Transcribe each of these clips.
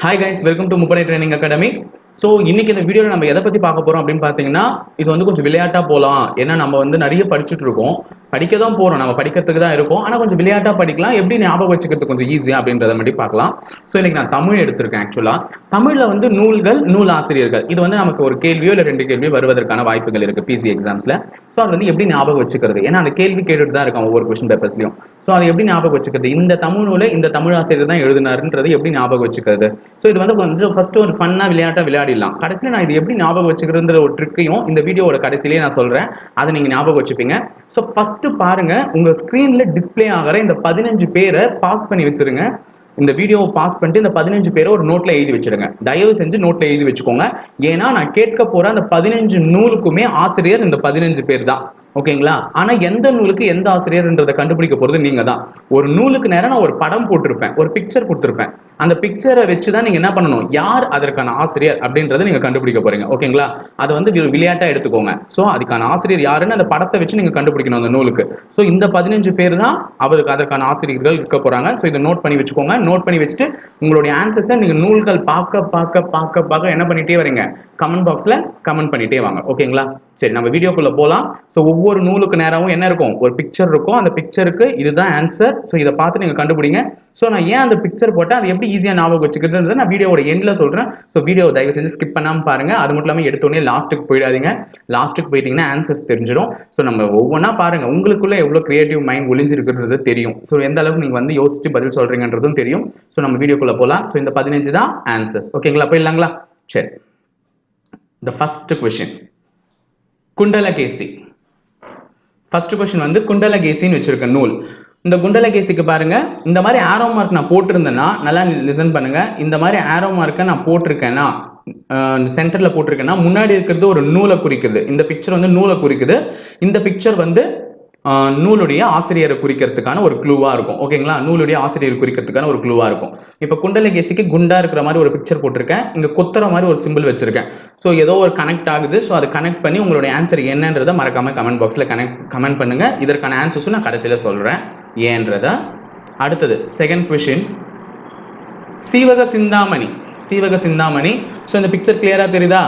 Hi guys, welcome to Mupane Training Academy. So இன்னைக்கு இந்த வீடியோவில் நம்ம எதை பற்றி பார்க்க போகிறோம் அப்படின்னு பார்த்தீங்கன்னா, இது வந்து கொஞ்சம் விளையாட்டாக போகலாம். ஏன்னா நம்ம வந்து நிறைய படிச்சுட்டு இருக்கோம், படிக்க தான் போகிறோம், நம்ம படிக்கிறதுக்கு தான் இருக்கோம். ஆனால் கொஞ்சம் விளையாட்டாக படிக்கலாம், எப்படி ஞாபகம் வச்சுக்கிறது கொஞ்சம் ஈஸியாக அப்படின்றத மட்டும் பார்க்கலாம். ஸோ இன்னைக்கு நான் தமிழ் எடுத்திருக்கேன். ஆக்சுவலாக தமிழில் வந்து நூல்கள், நூல் ஆசிரியர்கள், இது வந்து நமக்கு ஒரு கேள்வியோ இல்லை 2 கேள்வியோ வருவதற்கான வாய்ப்புகள் இருக்குது பிசி எக்ஸாம்ஸில். ஸோ அது வந்து எப்படி ஞாபகம் வச்சுக்கிறது, ஏன்னா அந்த கேள்வி கேட்டுட்டு தான் இருக்கும் ஒவ்வொரு கொஸ்டின் பேப்பர்ஸ்லையும். ஸோ அதை எப்படி ஞாபகம் வச்சுக்கிறது, இந்த தமிழ் நூலை இந்த தமிழ் ஆசிரியர் தான் எழுதினாருன்றது எப்படி ஞாபகம் வச்சுக்கிறது. ஸோ இது வந்து கொஞ்சம் ஃபர்ஸ்ட் ஒரு ஃபன்னாக விளையாட்டாக விளையாடிடலாம். கடைசியில் நான் இது எப்படி ஞாபகம் வச்சுக்கிறதுன்ற ஒரு ட்ரிக்கையும் இந்த வீடியோவோட கடைசியிலேயே நான் சொல்கிறேன், அதை நீங்கள் ஞாபகம் வச்சுப்பீங்க. ஸோ ஃபஸ்ட்டு பாருங்கள், உங்கள் ஸ்க்ரீனில் டிஸ்பிளே ஆகிற இந்த 15 பேரை பாஸ் பண்ணி வச்சுருங்க. இந்த வீடியோவை பாஸ் பண்ணிட்டு இந்த 15 பேரை ஒரு நோட்டில் எழுதி வச்சிருங்க. தயவு செஞ்சு நோட்டில் எழுதி வச்சுக்கோங்க. ஏன்னா நான் கேட்க போகிற அந்த 15 நூலுக்குமே ஆசிரியர் இந்த 15 பேர் தான். ஓகேங்களா? ஆனா எந்த நூலுக்கு எந்த ஆசிரியர்ன்றதை கண்டுபிடிக்க போறது நீங்க தான். ஒரு நூலுக்கு நேரம் நான் ஒரு படம் போட்டிருப்பேன், ஒரு பிக்சர் கொடுத்திருப்பேன். அந்த பிக்சரை வச்சுதான் நீங்க என்ன பண்ணணும், யார் அதற்கான ஆசிரியர் அப்படின்றத நீங்க கண்டுபிடிக்க போறீங்க. ஓகேங்களா? அதை வந்து விளையாட்டா எடுத்துக்கோங்க. ஸோ அதுக்கான ஆசிரியர் யாருன்னு அந்த படத்தை வச்சு நீங்க கண்டுபிடிக்கணும் அந்த நூலுக்கு. ஸோ இந்த 15 பேர் தான் அவருக்கு அதற்கான ஆசிரியர்கள் இருக்க போறாங்க. ஸோ இதை நோட் பண்ணி வச்சுக்கோங்க. நோட் பண்ணி வச்சுட்டு உங்களுடைய ஆன்சர்ஸை நீங்க நூல்கள் பார்க்க என்ன பண்ணிட்டே வரீங்க, கமெண்ட் பாக்ஸ்ல கமெண்ட் பண்ணிட்டே வாங்க. ஓகேங்களா? சரி, நம்ம வீடியோக்குள்ள போகலாம். ஸோ ஒவ்வொரு நூலுக்கு நேரமும் என்ன இருக்கும், ஒரு பிக்சர் இருக்கும். அந்த பிக்சருக்கு இதுதான் ஆன்சர். ஸோ இதை பார்த்து நீங்கள் கண்டுபிடிங்க. ஸோ நான் ஏன் அந்த பிக்சர் போட்டேன், அது எப்படி ஈஸியாக ஞாபகம் வச்சுக்கிறதுன்றதை நான் வீடியோட எண்டில் சொல்கிறேன். ஸோ வீடியோ தயவு செஞ்சு ஸ்கிப் பண்ணாமல் பாருங்க. அது மட்டும் இல்லாமல் எடுத்தோடனே லாஸ்ட்டுக்கு போயிடாதீங்க. லாஸ்ட்டுக்கு போயிட்டீங்கன்னா ஆன்சர்ஸ் தெரிஞ்சிடும். ஸோ நம்ம ஒவ்வொன்றா பாருங்க, உங்களுக்குள்ள எவ்வளோ கிரியேட்டிவ் மைண்ட் ஒளிஞ்சிருக்குன்றது தெரியும். ஸோ எந்த அளவுக்கு நீங்கள் வந்து யோசிச்சு பதில் சொல்றீங்கன்றதும் தெரியும். ஸோ நம்ம வீடியோக்குள்ள போகலாம். ஸோ இந்த 15 தான் ஆன்சர்ஸ். ஓகேங்களா? போயிடலாங்களா? சரி, the first question, Kundalakesi. First question வந்து குண்டலகேசின்னு வச்சிருக்க நூல். இந்த குண்டலகேசிக்கு பாருங்க, இந்த மாதிரி ஆரோ மார்க் நான் போட்டிருந்தேன்னா நல்லா லிசன் பண்ணுங்க. இந்த மாதிரி ஆரோ மார்க்கை நான் போட்டிருக்கேன்னா, சென்டர்ல போட்டிருக்கேன்னா முன்னாடி இருக்கிறது ஒரு நூலை குறிக்குது. இந்த பிக்சர் வந்து நூலை குறிக்குது. இந்த பிக்சர் வந்து நூலுடைய ஆசிரியரை குறிக்கிறதுக்கான ஒரு க்ளூவா இருக்கும். ஓகேங்களா? நூலுடைய ஆசிரியர் குறிக்கிறதுக்கான ஒரு க்ளூவா இருக்கும். இப்போ குண்டலகேசிக்கு குண்டா இருக்கிற மாதிரி ஒரு பிக்சர் போட்டிருக்கேன், இங்க கொத்துற மாதிரி ஒரு சிம்பிள் வச்சிருக்கேன். ஸோ ஏதோ ஒரு கனெக்ட் ஆகுது. ஸோ அதை கனெக்ட் பண்ணி உங்களுடைய ஆன்சர் என்னன்றதை மறக்காம கமெண்ட் பாக்ஸ்ல கமெண்ட் பண்ணுங்க. இதற்கான ஆன்சர்ஸும் நான் கடைசியில் சொல்றேன் ஏன்றத. அடுத்தது second question, Seevaka Chintamani. Seevaka Chintamani. So இந்த பிக்சர் கிளியரா தெரியுதா?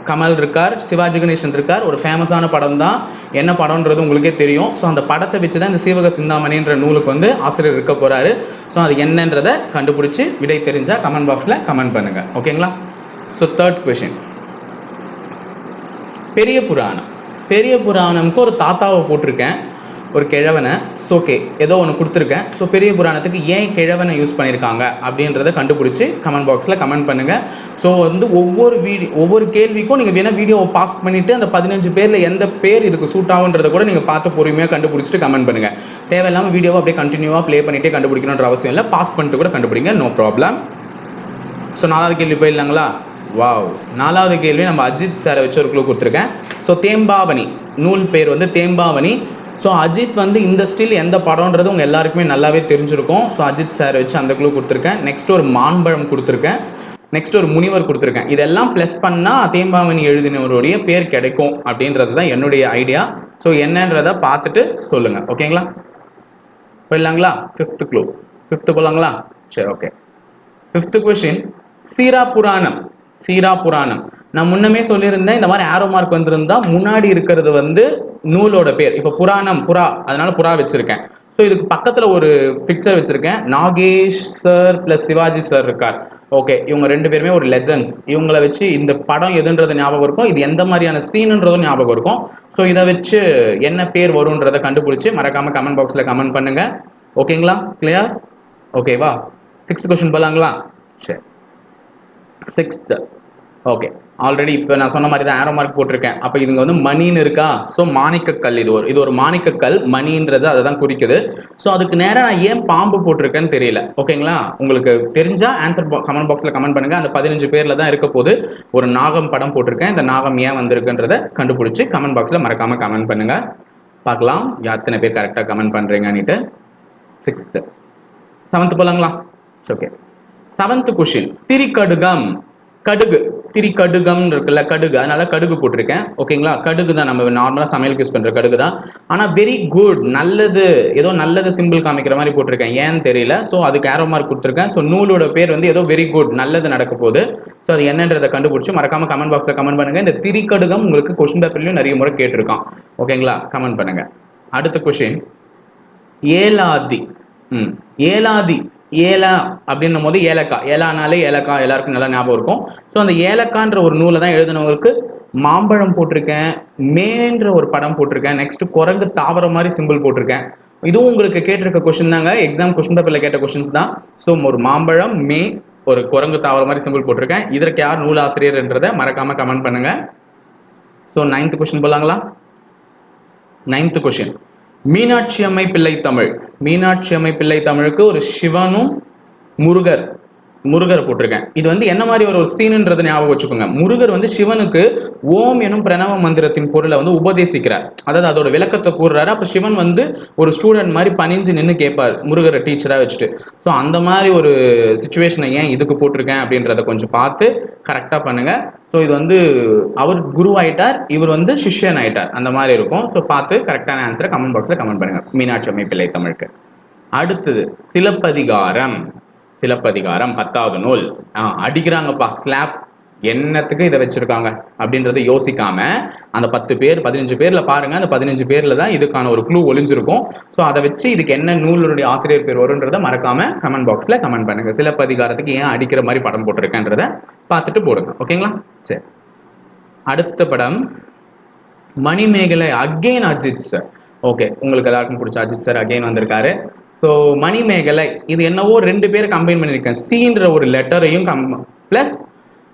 கமல் இருக்கார், சிவாஜி கணேசன் இருக்கார். ஒரு ஃபேமஸான படம் தான். என்ன படம்ன்றது உங்களுக்கே தெரியும். ஸோ அந்த படத்தை வச்சு தான் இந்த சீவக சிந்தாமணின்ற நூலுக்கு வந்து ஆசிரியர் இருக்க போறாரு. ஸோ அது என்னன்றதை கண்டுபிடிச்சி விடை தெரிஞ்சா கமெண்ட் பாக்ஸ்ல கமெண்ட் பண்ணுங்க. ஓகேங்களா? ஸோ தேர்ட் கொஸ்டின், பெரிய புராணம். பெரிய புராணம்க்கு ஒரு தாத்தாவை போட்டிருக்கேன், ஒரு கிழவனை. ஓகே, ஏதோ ஒன்று கொடுத்துருக்கேன். ஸோ பெரிய புராணத்துக்கு ஏன் கிழவனை யூஸ் பண்ணியிருக்காங்க அப்படின்றத கண்டுபிடிச்சி கமெண்ட் பாக்ஸில் கமெண்ட் பண்ணுங்கள். ஸோ வந்து ஒவ்வொரு கேள்விக்கும் நீங்கள் வேணால் வீடியோவை பாஸ் பண்ணிவிட்டு அந்த 15 பேரில் எந்த பேர் இதுக்கு சூட் ஆகுன்றதை கூட நீங்கள் பார்த்து பொறுமையாக கண்டுபிடிச்சிட்டு கமெண்ட் பண்ணுங்கள். தேவையில்லாமல் வீடியோவை அப்படியே கண்டினியூவாக ப்ளே பண்ணிகிட்டே கண்டுபிடிக்கணுன்ற அவசியம் இல்லை. பாஸ் பண்ணிட்டு கூட கண்டுபிடிங்க, நோ ப்ராப்ளம். ஸோ 4வது கேள்வி போயிடலாங்களா? வாவ், 4வது கேள்வி நம்ம அஜித் சாரை வச்சு ஒரு க்ளூ கொடுத்துருக்கேன். ஸோ தேம்பாவணி, நூல் பேர் வந்து தேம்பாவணி. ஸோ அஜித் வந்து இந்த ஸ்டில் எந்த படம்ன்றது உங்கள் எல்லாருக்குமே நல்லாவே தெரிஞ்சிருக்கும். ஸோ அஜித் சாரை வச்சு அந்த க்ளூ கொடுத்துருக்கேன். நெக்ஸ்ட் ஒரு மான்பழம் கொடுத்துருக்கேன். நெக்ஸ்ட் ஒரு முனிவர் கொடுத்துருக்கேன். இதெல்லாம் ப்ளஸ் பண்ணால் தேம்பாவணி எழுதினவருடைய பேர் கிடைக்கும் அப்படின்றது தான் என்னுடைய ஐடியா. ஸோ என்னன்றதை பார்த்துட்டு சொல்லுங்கள். ஓகேங்களா? போயிடலாங்களா? 5th clue. 5th போகலாங்களா? சரி, ஓகே. 5th கொஸ்டின், சீரா புராணம். சீரா புராணம் நான் முன்னமே சொல்லியிருந்தேன், இந்த மாதிரி ஆரோ மார்க் வந்திருந்தா முன்னாடி இருக்கிறது வந்து நூலோட பேர். இப்போ புராணம், புறா, அதனால புறா வச்சிருக்கேன். ஸோ இதுக்கு பக்கத்தில் ஒரு பிக்சர் வச்சிருக்கேன். Nagesh sir plus Sivaji sir இருக்கார். ஓகே, இவங்க 2 பேருமே ஒரு லெஜண்ட்ஸ். இவங்களை வச்சு இந்த படம் எதுன்றது ஞாபகம் இருக்கும், இது எந்த மாதிரியான சீனுன்றதும் ஞாபகம் இருக்கும். ஸோ இதை வச்சு என்ன பேர் வரும்ன்றதை கண்டுபிடிச்சி மறக்காம கமெண்ட் பாக்ஸில் கமெண்ட் பண்ணுங்க. ஓகேங்களா? கிளியர்? ஓகேவா? 6th question போகலாங்களா? சரி, 6th. ஓகே, ஆல்ரெடி இப்போ நான் சொன்ன மாதிரி தான் ஆரோ மார்க் போட்டிருக்கேன். அப்போ இதுங்க வந்து மணின்னு இருக்கா? ஸோ மாணிக்கக்கல், இது ஒரு மாணிக்கக்கல், மணின்றது அதை தான் குறிக்குது. ஸோ அதுக்கு நேராக நான் ஏன் பாம்பு போட்டிருக்கேன்னு தெரியல. ஓகேங்களா? உங்களுக்கு தெரிஞ்சா ஆன்சர் கமெண்ட் பாக்ஸில் கமெண்ட் பண்ணுங்க. அந்த 15 பேரில் தான் இருக்க போது ஒரு நாகம் படம் போட்டிருக்கேன். இந்த நாகம் ஏன் வந்திருக்குன்றதை கண்டுபிடிச்சி கமெண்ட் பாக்ஸில் மறக்காம கமெண்ட் பண்ணுங்க. பார்க்கலாம் எத்தனை பேர் கரெக்டாக கமெண்ட் பண்ணுறீங்கன்னுட்டு. 6th. 7th போலாங்களா? ஓகே. 7th question, Thirikadugam. கடுகு, திரிகடுகம் இருக்குல்ல, கடுகு, அதனால கடுகு போட்டிருக்கேன். ஓகேங்களா, கடுகு தான் நம்ம நார்மலா சமையலுக்கு யூஸ் பண்ற கடுகு தான். ஆனா வெரி குட், நல்லது, ஏதோ நல்லது சிம்பிள் காமிக்கிற மாதிரி போட்டிருக்கேன், ஏன்னு தெரியல. ஸோ அதுக்கு ஏரோ மார்க் கொடுத்துருக்கேன். ஸோ நூலோட பேர் வந்து ஏதோ வெரி குட், நல்லது நடக்க போகுது. ஸோ அது என்னன்றதை கண்டுபிடிச்சு மறக்காம கமெண்ட் பாக்ஸ்ல கமெண்ட் பண்ணுங்க. இந்த திரிகடுகம் உங்களுக்கு கொஸ்டின் பேப்பர்லயும் நிறைய முறை கேட்டிருக்கான். ஓகேங்களா, கமெண்ட் பண்ணுங்க. அடுத்த கொஸ்டின், ஏலாதி. ஏலாதி, ஏலா அப்படின்னும் போது ஏலக்காய், ஏலானாலே ஏலக்காய் எல்லாருக்கும் நல்லா ஞாபகம் இருக்கும். ஸோ அந்த ஏலக்கான்ற ஒரு நூலை தான் எழுதினவருக்கு மாம்பழம் போட்டிருக்கேன், மேன்ற ஒரு படம் போட்டிருக்கேன், நெக்ஸ்ட் குரங்கு தாவரம் மாதிரி சிம்பிள் போட்டிருக்கேன். இதுவும் உங்களுக்கு கேட்டிருக்க கொஸ்டின் தாங்க, எக்ஸாம் கொஸ்டின் பேப்பர்ல கேட்ட கொஸ்டின்ஸ் தான். ஸோ ஒரு மாம்பழம், மே, ஒரு குரங்கு தாவரம் மாதிரி சிம்பிள் போட்டிருக்கேன். இதற்கு யார் நூலாசிரியர்ன்றதை மறக்காம கமெண்ட் பண்ணுங்க. ஸோ 9th கொஸ்டின் போலாங்களா? 9th question, Meenakshi Ammai Pillai Tamil. மீனாட்சி அம்மை பிள்ளை தமிழுக்கு ஒரு சிவனும் முருகர் போட்டிருக்கேன். இது வந்து என்ன மாதிரி ஒரு சீனுன்றது ஞாபகம் வச்சுக்கோங்க. முருகர் வந்து சிவனுக்கு ஓம் எனும் பிரணவ மந்திரத்தின் பொருளை வந்து உபதேசிக்கிறார், அதாவது அதோட விளக்கத்தை கூறுறாரு. அப்ப சிவன் வந்து ஒரு ஸ்டூடெண்ட் மாதிரி பணிஞ்சு நின்று கேட்பார், முருகரை டீச்சரா வச்சுட்டு. ஸோ அந்த மாதிரி ஒரு சுச்சுவேஷனை ஏன் இதுக்கு போட்டிருக்கேன் அப்படின்றத கொஞ்சம் பார்த்து கரெக்டா பண்ணுங்க. ஸோ இது வந்து அவர் குரு ஆயிட்டார், இவர் வந்து சிஷ்யன் ஆயிட்டார், அந்த மாதிரி இருக்கும். ஸோ பார்த்து கரெக்டான ஆன்சரை கமெண்ட் பாக்ஸ்ல கமெண்ட் பண்ணுங்க, மீனாட்சி அம்மை பிள்ளை தமிழுக்கு. அடுத்தது சிலப்பதிகாரம். சிலப்பதிகாரம் 10வது நூல். அடிக்கிறாங்கப்பா ஸ்லாப், என்னத்துக்கு இதை வச்சிருக்காங்க அப்படின்றத யோசிக்காம அந்த 10 பேர் 15 பேர்ல பாருங்க, அந்த 15 பேர்ல தான் இதுக்கான ஒரு க்ளூ ஒளிஞ்சிருக்கும். ஸோ அதை வச்சு இதுக்கு என்ன நூலுடைய ஆசிரியர் பேர் வரும்ன்றதை மறக்காம கமெண்ட் பாக்ஸ்ல கமெண்ட் பண்ணுங்க. சிலப்பதிகாரத்துக்கு ஏன் அடிக்கிற மாதிரி படம் போட்டிருக்கேன்றத பார்த்துட்டு போடுங்க. ஓகேங்களா, சரி. அடுத்த படம் Manimegalai, again Ajith sir. Okay, உங்களுக்கு எல்லாருக்கும் பிடிச்ச அஜித் சார் அகெயின் வந்திருக்காரு. ஸோ மணிமேகலை, இது என்னவோ 2 பேர் கம்பைன் பண்ணியிருக்கேன், சீன்ற ஒரு லெட்டரையும் பிளஸ்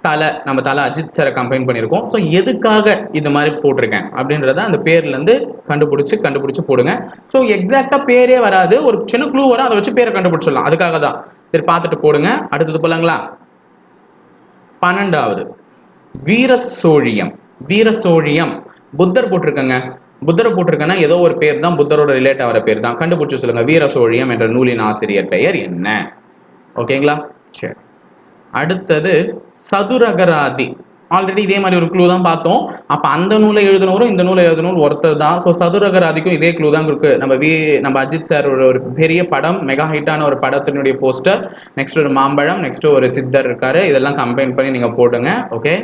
தலை, நம்ம தலை அஜித் சாரை கம்பைன் பண்ணியிருக்கோம். ஸோ எதுக்காக இந்த மாதிரி போட்டிருக்கேன் அப்படின்றத அந்த பேர்லேருந்து கண்டுபிடிச்சு போடுங்க. ஸோ எக்ஸாக்டாக பேரே வராது, ஒரு சின்ன க்ளூ வரும், அதை வச்சு பேரை கண்டுபிடிச்சிடலாம், அதுக்காக தான். சரி, பார்த்துட்டு போடுங்க. அடுத்தது போலாங்களா? 12வது வீரசோழியம். வீரசோழியம், புத்தர் போட்டிருக்கங்க. புத்தரை போட்டிருக்கேன்னா ஏதோ ஒரு பேர் தான், புத்தரோட ரிலேட் ஆகிற பேர் தான். கண்டுபிடிச்சு சொல்லுங்க, வீரசோழியம் என்ற நூலின் ஆசிரியர் பெயர் என்ன? ஓகேங்களா, சரி. அடுத்தது சதுரகராதி. ஆல்ரெடி இதே மாதிரி ஒரு க்ளூ தான் பார்த்தோம். அப்ப அந்த நூலை எழுதினவரும் இந்த நூலை எழுதினவரும் ஒருத்தர் தான். ஸோ சதுரகராதிக்கும் இதே க்ளூ தான் இருக்கு. நம்ம அஜித் சார் ஒரு பெரிய படம், மெகா ஹிட்டான ஒரு படத்தினுடைய போஸ்டர், நெக்ஸ்ட் ஒரு மாம்பழம், நெக்ஸ்ட் ஒரு சித்தர் இருக்காரு, இதெல்லாம் கம்பைன் பண்ணி நீங்க போடுங்க. Okay,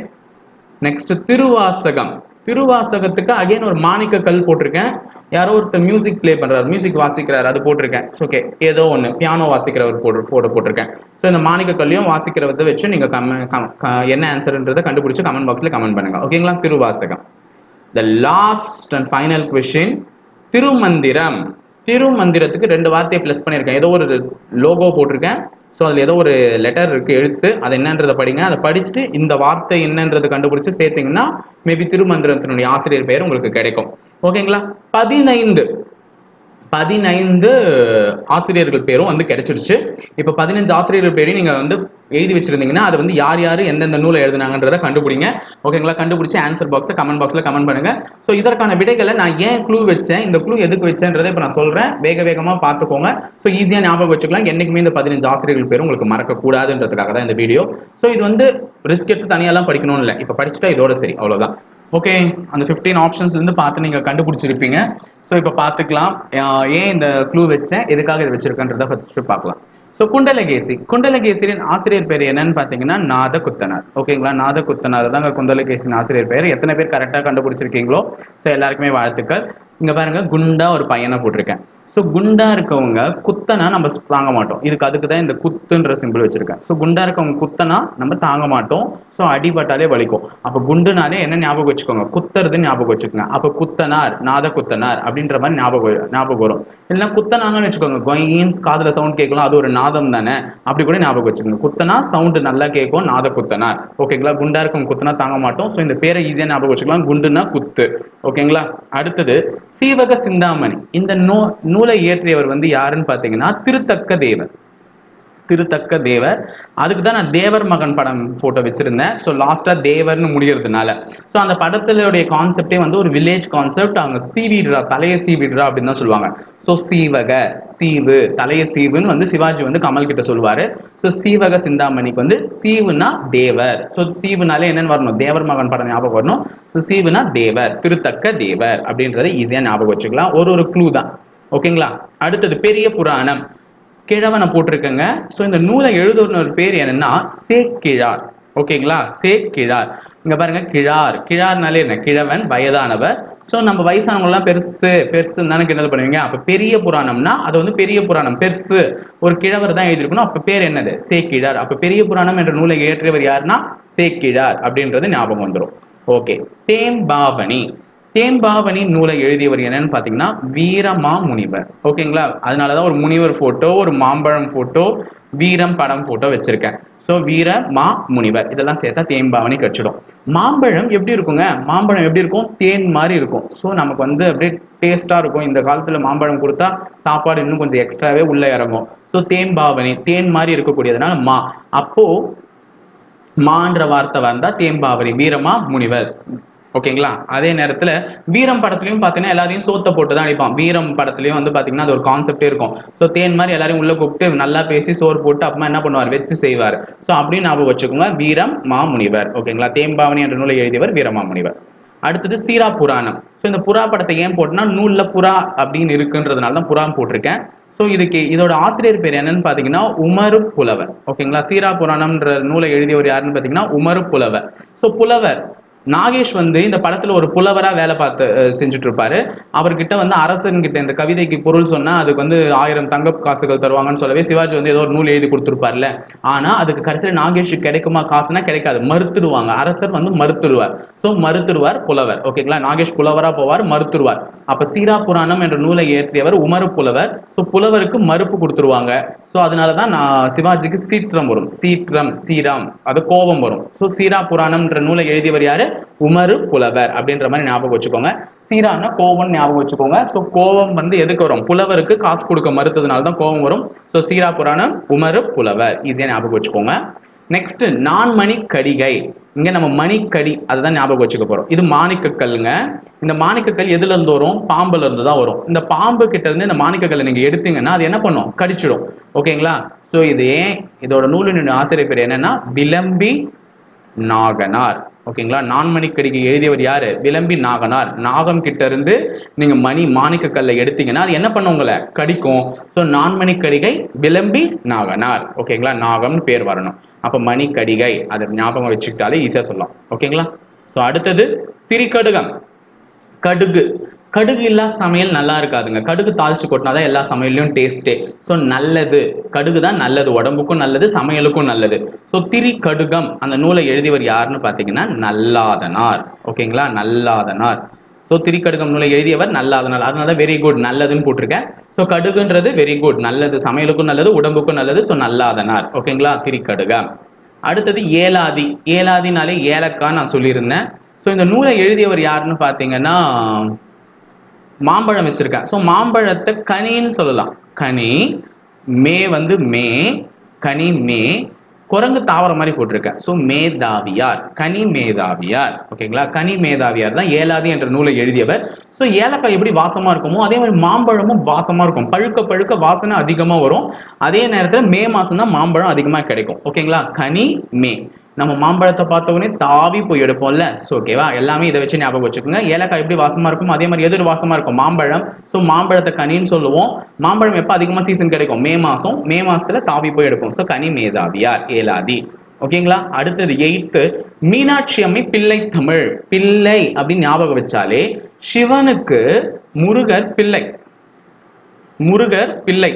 next Thiruvasagam. திருவாசகத்துக்கு அகைன் ஒரு மாணிக்க கல் போட்டிருக்கேன், யாரோ ஒருத்தர் மியூசிக் பிளே பண்றாரு, மியூசிக் வாசிக்கிறாரு, அது போட்டிருக்கேன். ஓகே, ஏதோ ஒன்று பியானோ வாசிக்கிறவர் போட்டோ போட்டிருக்கேன். ஸோ இந்த மாணிக்க கல்லையும் வாசிக்கிறத வச்சு நீங்க என்ன ஆன்சர்ன்றதை கண்டுபிடிச்சு கமெண்ட் பாக்ஸ்ல கமெண்ட் பண்ணுங்க. ஓகேங்களா, Thiruvasagam. The last and final question, Thirumanthiram. திருமந்திரத்துக்கு 2 வார்த்தையை பிளஸ் பண்ணியிருக்கேன், ஏதோ ஒரு லோகோ போட்டிருக்கேன். ஸோ அதில் ஏதோ ஒரு லெட்டர் இருக்கு, எழுத்து, அது என்னன்றதை படிங்க. அதை படிச்சுட்டு இந்த வார்த்தை என்னன்றதை கண்டுபிடிச்சு சேர்த்தீங்கன்னா மேபி திருமந்திரத்தினுடைய ஆசிரியர் பெயர் உங்களுக்கு கிடைக்கும். ஓகேங்களா, 15 ஆசிரியர்கள் பேரும் வந்து கிடைச்சிருச்சு. இப்போ 15 ஆசிரியர்கள் பேரையும் நீங்க வந்து எழுதி வச்சிருந்தீங்கன்னா அது வந்து யார் யார் எந்தெந்த நூலை எழுதினாங்கன்றதை கண்டுபிடிங்க. ஓகேங்களா, கண்டுபிடிச்சு ஆன்சர் பாக்ஸை கமெண்ட் பாக்ஸ்ல கமெண்ட் பண்ணுங்க. ஸோ இதற்கான விடைகளை நான் ஏன் க்ளூ வச்சேன், இந்த க்ளூ எதுக்கு வச்சேன்றதை இப்போ நான் சொல்றேன், வேகமா பார்த்துக்கோங்க. ஸோ ஈஸியாக ஞாபகம் வச்சுக்கலாம். என்னைக்குமே இந்த 15 ஆசிரியர்கள் பேரும் உங்களுக்கு மறக்க கூடாதுன்றதுக்காக தான் இந்த வீடியோ. ஸோ இது வந்து ரிஸ்க் எடுத்து தனியெல்லாம் படிக்கணும்னு இல்லை, இப்போ படிச்சுட்டா இதோட சரி, அவ்வளோதான். ஓகே, அந்த 15 ஆப்ஷன்ஸ்லேருந்து பார்த்து நீங்கள் கண்டுபிடிச்சிருப்பீங்க. ஸோ இப்போ பார்த்துக்கலாம் ஏன் இந்த க்ளூ வச்சேன், எதுக்காக இதை வச்சிருக்கேன்றதை ஃபர்ஸ்ட் பார்க்கலாம். ஸோ குண்டலகேசியின் ஆசிரியர் பேர் என்னன்னு பார்த்தீங்கன்னா நாதகுத்தனார். ஓகேங்களா, நாதகுத்தனார் தாங்க குண்டலகேசியின் ஆசிரியர் பேர். எத்தனை பேர் கரெக்டாக கண்டுபிடிச்சிருக்கீங்களோ ஸோ எல்லாருக்குமே வாழ்த்துக்கள். இங்கே பாருங்க, குண்டா ஒரு பையனை போட்டிருக்கேன். ஸோ குண்டா இருக்கவங்க குத்தனா நம்ம தாங்க மாட்டோம், அதுக்கு தான் இந்த குத்துன்ற சிம்பிள் வச்சிருக்கேன். ஸோ குண்டா இருக்கவங்க குத்தனா நம்ம தாங்க மாட்டோம், ஸோ அடிபட்டாலே வலிக்கும். அப்போ குண்டுனாலே என்ன ஞாபகம் வச்சுக்கோங்க, குத்துறதுன்னு ஞாபகம் வச்சுக்கோங்க. அப்போ குத்தனார், நாத குத்தனார் அப்படின்ற மாதிரி ஞாபகம் வரும். இல்லைன்னா குத்தனாங்கன்னு வச்சுக்கோங்க, கொயின்ஸ் காதுல சவுண்ட் கேட்கலாம், அது ஒரு நாதம் தானே, அப்படி கூட ஞாபகம் வச்சுக்கோங்க. குத்தனா சவுண்டு நல்லா கேட்கும், நாத குத்தனார். ஓகேங்களா, குண்டா இருக்கவங்க குத்தனா தாங்க மாட்டோம். ஸோ இந்த பேரை ஈஸியாக ஞாபகம் வச்சுக்கலாம், குண்டுனா குத்து. ஓகேங்களா, அடுத்தது சீவக சிந்தாமணி. இந்த நூலை இயற்றியவர் வந்து யாருன்னு பார்த்தீங்கன்னா திருத்தக்க தேவர். திருத்தக்க தேவர். அதுக்கு தான் நான் தேவர் மகன் படம் போட்டோ வச்சிருந்தேன். ஸோ லாஸ்டா தேவர்னு முடியறதுனால ஸோ அந்த படத்திலுடைய கான்செப்டே வந்து ஒரு வில்லேஜ் கான்செப்ட். அவங்க சீவிடுறா, தலையை சீவிடுறா அப்படின்னு தான் சொல்லுவாங்க. ஸோ சீவக, சீவு, தலைய சீவுன்னு வந்து சிவாஜி வந்து கமல் கிட்ட சொல்லுவாரு. ஸோ சீவக சிந்தாமணிக்கு வந்து சீவுனா தேவர். ஸோ சீவுனாலே என்னன்னு வரணும், தேவர் மகன் படம் ஞாபகம் வரணும். ஸோ சீவுனா தேவர், திருத்தக்க தேவர் அப்படின்றத ஈஸியா ஞாபகம் வச்சுக்கலாம். ஒரு க்ளூ தான். ஓகேங்களா. அடுத்தது பெரிய புராணம். கிழவனை போட்டிருக்கங்க. ஸோ இந்த நூலை எழுதுனவர் பேர் என்னன்னா சேக்கிழார். ஓகேங்களா, சேக்கிழார். இங்க பாருங்க, கிழார், கிழார்னாலே என்ன, கிழவன், வயதானவர். ஸோ நம்ம வயசானவங்கலாம் பெருசு பெருசுன்னு தானே கிண்டல் பண்ணுவீங்க. அப்ப பெரிய புராணம்னா அது வந்து பெரிய புராணம், பெருசு, ஒரு கிழவர் தான் எழுதிருக்கணும். அப்ப பேர் என்னது, சேக்கிழார். அப்ப பெரிய புராணம் என்ற நூலை இயற்றியவர் யாருன்னா சேக்கிழார் அப்படின்றது ஞாபகம் வந்துடும். ஓகே. தேம்பாவணி. தேம்பாவணி நூலை எழுதியவர் என்னன்னு பாத்தீங்கன்னா வீரமாமுனிவர். ஓகேங்களா. அதனாலதான் ஒரு முனிவர் போட்டோ, ஒரு மாம்பழம் போட்டோ, வீரம் படம் போட்டோ வச்சிருக்கேன். ஸோ வீரமாமுனிவர் இதெல்லாம் சேர்த்தா தேம்பாவணி கிடைச்சிடும். மாம்பழம் எப்படி இருக்குங்க, மாம்பழம் எப்படி இருக்கும், தேன் மாதிரி இருக்கும். ஸோ நமக்கு வந்து அப்படியே டேஸ்டா இருக்கும். இந்த காலத்துல மாம்பழம் கொடுத்தா சாப்பாடு இன்னும் கொஞ்சம் எக்ஸ்ட்ராவே உள்ள இறங்கும். ஸோ தேம்பாவணி தேன் மாதிரி இருக்கக்கூடியதுனால மா. அப்போ மான்ற வார்த்தை வந்தா தேம்பாவணி, வீரமா முனிவர். ஓகேங்களா. அதே நேரத்துல வீரம் படத்துலயும் பாத்தீங்கன்னா எல்லாரையும் சோத்த போட்டு தான் அடிப்பான். வீரம் படத்துலயும் வந்து பாத்தீங்கன்னா அது ஒரு கான்செப்டே இருக்கும். ஸோ தேன் மாதிரி எல்லாரையும் உள்ள கூப்பிட்டு நல்லா பேசி சோறு போட்டு அப்புறமா என்ன பண்ணுவார், வச்சு செய்வார். ஸோ அப்படின்னு ஞாபகம் வச்சுக்கோங்க, வீரம் மாமுனிவர். ஓகேங்களா. தேம்பாவணி என்ற நூலை எழுதியவர் வீரமாமுனிவர். அடுத்தது சீரா புராணம். ஸோ இந்த புறா படத்தை ஏன் போட்டுனா நூல்ல புறா அப்படின்னு இருக்குன்றதுனால தான் புறா போட்டிருக்கேன். ஸோ இதுக்கு இதோட ஆசிரியர் பேர் என்னன்னு பாத்தீங்கன்னா உமரு புலவர். ஓகேங்களா. சீரா புராணம்ன்ற நூலை எழுதியவர் யாருன்னு பாத்தீங்கன்னா உமரு புலவர். ஸோ புலவர் நாகேஷ் வந்து இந்த படத்துல ஒரு புலவரா வேலை பார்த்து செஞ்சுட்டு இருப்பாரு. அவர்கிட்ட வந்து அரசன் கிட்ட இந்த கவிதைக்கு பொருள் சொன்னா அதுக்கு வந்து 1000 தங்க காசுகள் தருவாங்கன்னு சொல்லவே சிவாஜி வந்து ஏதோ ஒரு நூல் எழுதி கொடுத்துருப்பார்ல. ஆனா அதுக்கு கடைசியில் நாகேஷுக்கு கிடைக்குமா காசுனா கிடைக்காது, மறுத்துருவாங்க. அரசர் வந்து மறுத்துருவார். ஸோ மறுத்துருவார் புலவர். ஓகேங்களா. நாகேஷ் புலவரா போவார், மறுத்துருவார். அப்ப சீரா புராணம் என்ற நூலை இயற்றியவர் உமரு புலவர். ஸோ புலவருக்கு மறுப்பு கொடுத்துருவாங்க. ஸோ அதனாலதான் நான் சிவாஜிக்கு சீற்றம் வரும், சீற்றம் சீராம், அது கோபம் வரும். ஸோ சீரா புராணம்ன்ற நூலை எழுதியவர் யாரு, உமரு புலவர் அப்படின்ற மாதிரி ஞாபகம் வச்சுக்கோங்க. சீரான கோபம் ஞாபகம் வச்சுக்கோங்க. ஸோ கோபம் வந்து எதுக்கு வரும், புலவருக்கு காசு கொடுக்க மறுத்ததுனால தான் கோபம் வரும். ஸோ சீரா புராணம் உமரு புலவர், ஈஸியா ஞாபகம் வச்சுக்கோங்க. நெக்ஸ்ட் நான்மணி கடிகை. இங்க நம்ம மணிக்கடி அதுதான் ஞாபகம் வச்சுக்க போறோம். இது மாணிக்க கல்லுங்க. இந்த மாணிக்கக்கல் எதுல இருந்து வரும், பாம்புல இருந்து தான் வரும். இந்த பாம்பு கிட்ட இருந்து இந்த மாணிக்கக்கல்லை நீங்க எடுத்தீங்கன்னா அது என்ன பண்ணும், கடிச்சிடும். ஓகேங்களா. ஸோ இது ஏன், இதோட நூலின் ஆசிரியர் பேர் என்னன்னா விளம்பி நாகனார். ஓகேங்களா. நான்மணிக்கடிகை எழுதியவர் யாரு, விளம்பி நாகனார். நாகம் கிட்ட இருந்து நீங்க மாணிக்க கல்லை எடுத்தீங்கன்னா அது என்ன பண்ணும், உங்களை கடிக்கும். ஸோ நான்மணிக்கடிகை விளம்பி நாகனார். ஓகேங்களா. நாகம்னு பேர் வரணும். அப்ப மணிக்கடிகை அதை ஞாபகம் வச்சுக்கிட்டாலே ஈஸியா சொல்லலாம். ஓகேங்களா. ஸோ அடுத்தது திரிகடுகம். கடுகு. கடுகு இல்லா சமையல் நல்லா இருக்காதுங்க. கடுகு தாளிச்சு கொட்டினாதான் எல்லா சமையல்லையும் டேஸ்டே. ஸோ நல்லது, கடுகு தான் நல்லது, உடம்புக்கும் நல்லது, சமையலுக்கும் நல்லது. ஸோ திரிகடுகம் அந்த நூலை எழுதியவர் யாருன்னு பாத்தீங்கன்னா நல்லாதனார். ஓகேங்களா. நல்லாதனார். ஸோ திரிகடுகம் நூலை எழுதியவர் நல்லாதனார். அதனால வெரி குட், நல்லதுன்னு போட்டிருக்கேன். ஸோ கடுகுன்றது வெரி குட், நல்லது, சமையலுக்கும் நல்லது, உடம்புக்கும் நல்லது. ஸோ நல்லாதனார். ஓகேங்களா. திரிகடுகம். அடுத்தது ஏலாதி. ஏலாதினாலே ஏலக்காய் நான் சொல்லியிருந்தேன். ஸோ இந்த நூலை எழுதியவர் யாருன்னு பாத்தீங்கன்னா மாம்பழம் வச்சிருக்கேன். ஸோ மாம்பழத்தை கனின்னு சொல்லலாம். கனி, மே வந்து மே, கனி மே, குரங்கு தாவர மாதிரி போட்டிருக்கேன். ஸோ மேதாவியார், கனி மேதாவியார். ஓகேங்களா. கனி மேதாவியார் தான் ஏலாதி என்ற நூலை எழுதியவர். ஸோ ஏலக்காய் எப்படி வாசமா இருக்குமோ அதே மாதிரி மாம்பழமும் வாசமா இருக்கும். பழுக்க பழுக்க வாசனை அதிகமா வரும். அதே நேரத்தில் மே மாசம் தான் மாம்பழம் அதிகமா கிடைக்கும். ஓகேங்களா. கனி மே. நம்ம மாம்பழத்தை பார்த்த உடனே தாவி போய் எடுப்போம்ல. ஸோ ஓகேவா, எல்லாமே இதை வச்சு ஞாபகம் வச்சுக்கோங்க. ஏலக்காய் எப்படி வாசமா இருக்கும் அதே மாதிரி எதிர் வாசமா இருக்கும் மாம்பழம். ஸோ மாம்பழத்தை கனின்னு சொல்லுவோம். மாம்பழம் எப்போ அதிகமாக சீசன் கிடைக்கும், மே மாசம். மே மாசத்துல தாவி போய் எடுப்போம். ஸோ கனி மேதாவியார், ஏலாதி. ஓகேங்களா. அடுத்தது 8th மீனாட்சி அம்மை பிள்ளை தமிழ். பிள்ளை அப்படின்னு ஞாபகம் வச்சாலே சிவனுக்கு முருகர் பிள்ளை. முருகர் பிள்ளை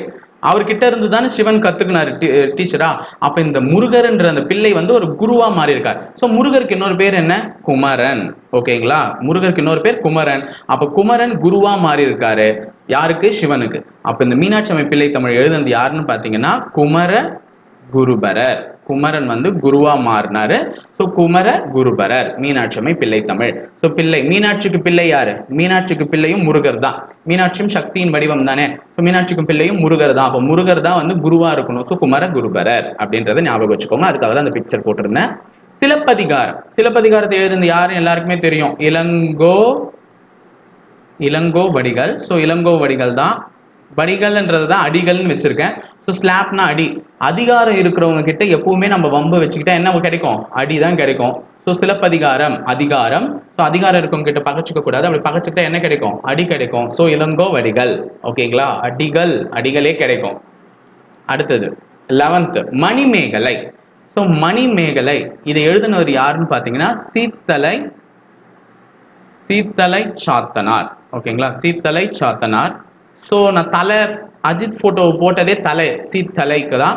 அவர்கிட்ட இருந்து தானே சிவன் கத்துக்கினாரு டீச்சரா. அப்ப இந்த முருகர் என்ற அந்த பிள்ளை வந்து ஒரு குருவா மாறி இருக்கார். சோ முருகருக்கு இன்னொரு பேர் என்ன, குமரன். ஓகேங்களா. முருகருக்கு இன்னொரு பேர் குமரன். அப்ப குமரன் குருவா மாறி இருக்காரு யாருக்கு, சிவனுக்கு. அப்ப இந்த மீனாட்சி அம்மை பிள்ளை தமிழ் எழுதுனது யாருன்னு பாத்தீங்கன்னா குமர குருபரர். குமரன் வந்து குருவா மாறினாரு. ஸோ குமர குருபரர். மீனாட்சி அம்மை பிள்ளை தமிழ். ஸோ பிள்ளை மீனாட்சிக்கு பிள்ளை யாரு? மீனாட்சிக்கு பிள்ளையும் முருகர் தான். மீனாட்சியும் சக்தியின் வடிவம் தானே. ஸோ மீனாட்சிக்கும் பிள்ளையும் முருகர் தான். அப்போ முருகர் தான் வந்து குருவா இருக்கணும். ஸோ குமர குருபரர் அப்படின்றத ஞாபகம் வச்சுக்கோங்க. அதுக்காக தான் அந்த பிக்சர் போட்டிருந்தேன். சிலப்பதிகாரம். சிலப்பதிகாரத்தை எழுதுனது யாருன்னு எல்லாருக்குமே தெரியும். இளங்கோ வடிகள். ஸோ இளங்கோ வடிகள் தான். வடிகள்ன்றது தான் அடிகள்னு வச்சிருக்கேன். ஸோ ஸ்லாப்னா அடி. அதிகாரம் இருக்கிறவங்க கிட்ட எப்பவுமே நம்ம வம்பு வச்சுக்கிட்டா என்ன கிடைக்கும்? அடி தான் கிடைக்கும். ஸோ சிலப்பதிகாரம் அதிகாரம். ஸோ அதிகாரம் இருக்கவங்க கிட்ட பகச்சிக்க கூடாது. அப்படி பகச்சிக்கிட்டா என்ன கிடைக்கும்? அடி கிடைக்கும். ஸோ இளங்கோ வடிகள். ஓகேங்களா? அடிகளே கிடைக்கும். அடுத்தது 11th மணிமேகலை. ஸோ மணிமேகலை இதை எழுதினவர் யாருன்னு பார்த்தீங்கன்னா சீத்தலை சாத்தனார். ஓகேங்களா? சீத்தலை சாத்தனார். ஸோ நான் தலை அஜித் போட்டோ போட்டதே தலை சீத்தலைக்கு தான்.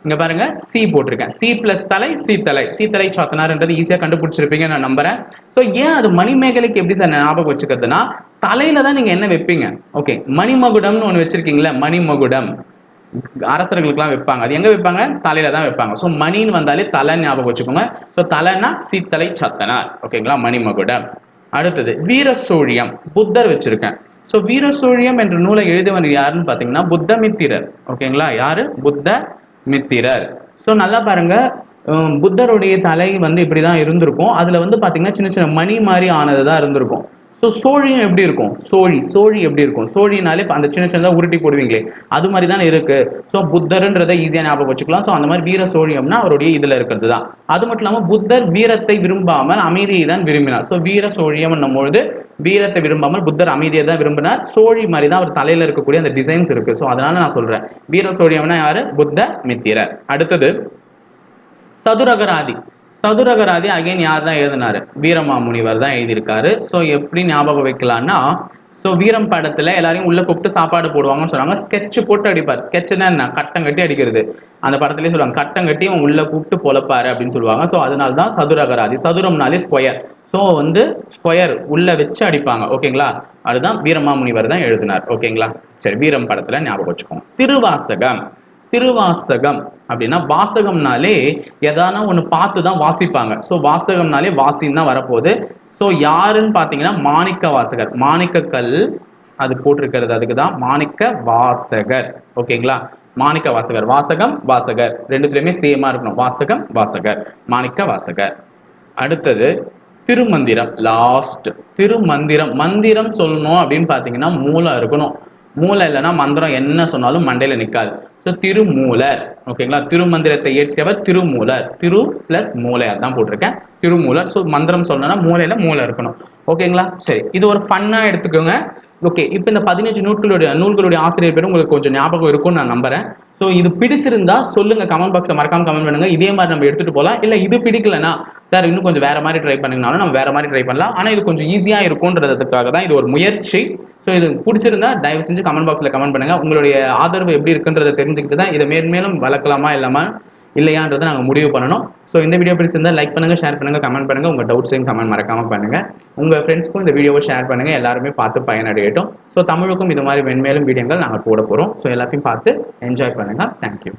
இங்க பாருங்க சி போட்டிருக்கேன். சி பிளஸ் தலை சீத்தலை சாத்தனார்ன்றது ஈஸியா கண்டுபிடிச்சிருப்பீங்க நான் நம்புறேன். ஸோ ஏன் அது மணிமேகலைக்கு எப்படி சார் ஞாபகம் வச்சுக்கிறதுனா தலையில தான் நீங்க என்ன வைப்பீங்க? ஓகே மணிமகுடம்னு ஒன்று வச்சிருக்கீங்களா? மணிமகுடம் அரசர்களுக்கெல்லாம் வைப்பாங்க. அது எங்க வைப்பாங்க? தலையில தான் வைப்பாங்க. ஸோ மணின்னு வந்தாலே தலை ஞாபகம் வச்சுக்கோங்க. ஸோ தலைன்னா சீத்தலை சாத்தனார். ஓகேங்களா? மணிமகுடம். அடுத்தது வீரசோழியம். புத்தர் வச்சிருக்கேன். ஸோ வீரசோழியம் என்ற நூலை எழுதியவர் யாருன்னு பார்த்தீங்கன்னா புத்தமித்திரர். ஓகேங்களா? யாரு? புத்தமித்திரர். ஸோ நல்லா பாருங்க புத்தருடைய தலை வந்து இப்படிதான் இருந்திருக்கும். அதுல வந்து பாத்தீங்கன்னா சின்ன சின்ன மணி மாதிரி ஆனதுதான் இருந்திருக்கும். ஸோ சோழியும் எப்படி இருக்கும்? சோழி எப்படி இருக்கும்? சோழினாலே அந்த சின்ன சின்னதாக உருட்டி போடுவீங்களே அது மாதிரி தான் இருக்கு. ஸோ புத்தர்ன்றதை ஈஸியாக ஞாபகம் வச்சுக்கலாம். ஸோ அந்த மாதிரி வீர சோழியம்னா அவருடைய இதில் இருக்கிறது தான். அது மட்டும் இல்லாமல் புத்தர் வீரத்தை விரும்பாமல் அமைதியை தான் விரும்பினார். ஸோ வீர சோழியம் பொழுது வீரத்தை விரும்பாமல் புத்தர் அமைதியை தான் விரும்பினார். சோழி மாதிரி தான் அவர் தலையில இருக்கக்கூடிய அந்த டிசைன்ஸ் இருக்கு. ஸோ அதனால நான் சொல்றேன் வீர சோழியம்னா யாரு? புத்தமித்திரர். அடுத்தது சதுரகராதி அகைன் யார் தான் எழுதினாரு? வீரமாமுனிவர் தான் எழுதியிருக்காரு. ஸோ எப்படி ஞாபகம் வைக்கலாம்னா ஸோ வீரம் படத்துல எல்லாரையும் உள்ள கூப்பிட்டு சாப்பாடு போடுவாங்கன்னு சொன்னாங்க. ஸ்கெட்ச் போட்டு அடிப்பார். ஸ்கெட்ச்னா என்ன? கட்டம் கட்டி அடிக்கிறது. அந்த படத்துலேயே சொல்லுவாங்க கட்டம் கட்டி அவன் உள்ள கூப்பிட்டு பொழப்பாரு அப்படின்னு சொல்லுவாங்க. ஸோ அதனால தான் சதுரகராதி. சதுரம்னாலே ஸ்கொயர். ஸோ வந்து ஸ்கொயர் உள்ள வச்சு அடிப்பாங்க. ஓகேங்களா? அதுதான் வீரமாமுனிவர் தான் எழுதினார். ஓகேங்களா? சரி வீரம் படத்துல ஞாபகம் வச்சுக்கோங்க. திருவாசகம் அப்படின்னா வாசகம்னாலே எதானா ஒன்று பார்த்து தான் வாசிப்பாங்க. ஸோ வாசகம்னாலே வாசின்னு தான் வரப்போகுது. ஸோ யாருன்னு பார்த்தீங்கன்னா மாணிக்க வாசகர். மாணிக்கக்கல் அது போட்டிருக்கிறது அதுக்கு தான் மாணிக்க வாசகர். ஓகேங்களா? மாணிக்க வாசகர். வாசகர் ரெண்டுத்துலையுமே சேமா இருக்கணும். வாசகர் மாணிக்க வாசகர். அடுத்தது திருமந்திரம். லாஸ்ட் மந்திரம் சொல்லணும் அப்படின்னு பார்த்தீங்கன்னா மூலம் இருக்கணும். மூளை இல்லைன்னா மந்திரம் என்ன சொன்னாலும் மண்டையில நிற்காது. ஸோ திருமூலர். ஓகேங்களா? திருமந்திரத்தை ஏற்றவர் திருமூலர். திரு பிளஸ் மூளை அதான் போட்டிருக்கேன். திருமூலர். ஸோ மந்திரம் சொல்லணும்னா மூளை இருக்கணும். ஓகேங்களா? சரி இது ஒரு ஃபன்னா எடுத்துக்கோங்க. ஓகே இப்போ இந்த 15 நூல்களுடைய ஆசிரியர் பேரும் உங்களுக்கு கொஞ்சம் ஞாபகம் இருக்கும்னு நான் நம்புறேன். ஸோ இது பிடிச்சிருந்தா சொல்லுங்க கமெண்ட் பாக்ஸ்ல மறக்காம கமெண்ட் பண்ணுங்க. இதே மாதிரி நம்ம எடுத்துட்டு போகலாம். இல்லை இது பிடிக்கலன்னா சார் இன்னும் கொஞ்சம் வேற மாதிரி ட்ரை பண்ணிங்கனாலும் நம்ம வேற மாதிரி ட்ரை பண்ணலாம். ஆனால் இது கொஞ்சம் ஈஸியா இருக்கும்ன்றதுக்காக தான் இது ஒரு முயற்சி. ஸோ இது பிடிச்சிருந்தா தயவு செஞ்சு கமெண்ட் பாக்ஸில் கமெண்ட் பண்ணுங்க. உங்களுடைய ஆதரவு எப்படி இருக்குன்றதை தெரிஞ்சுக்கிட்டு தான் இதை மேலும் வளர்க்கலாமா இல்லையான்றதை நாங்கள் முடிவு பண்ணணும். ஸோ இந்த வீடியோ பிடிச்சிருந்தா லைக் பண்ணுங்க, ஷேர் பண்ணுங்க, கமெண்ட் பண்ணுங்க. உங்கள் டவுட்ஸையும் கமெண்ட் மறக்காம பண்ணுங்க. உங்கள் ஃப்ரெண்ட்ஸ்க்கும் இந்த வீடியோவை ஷேர் பண்ணுங்க. எல்லாருமே பார்த்து பயனடையட்டும். ஸோ தமிழுக்கும் இது மாதிரி மென்மேலும் வீடியோங்கள் நாங்கள் போட போகிறோம். ஸோ எல்லாத்தையும் பார்த்து என்ஜாய் பண்ணுங்க. தேங்க்யூ.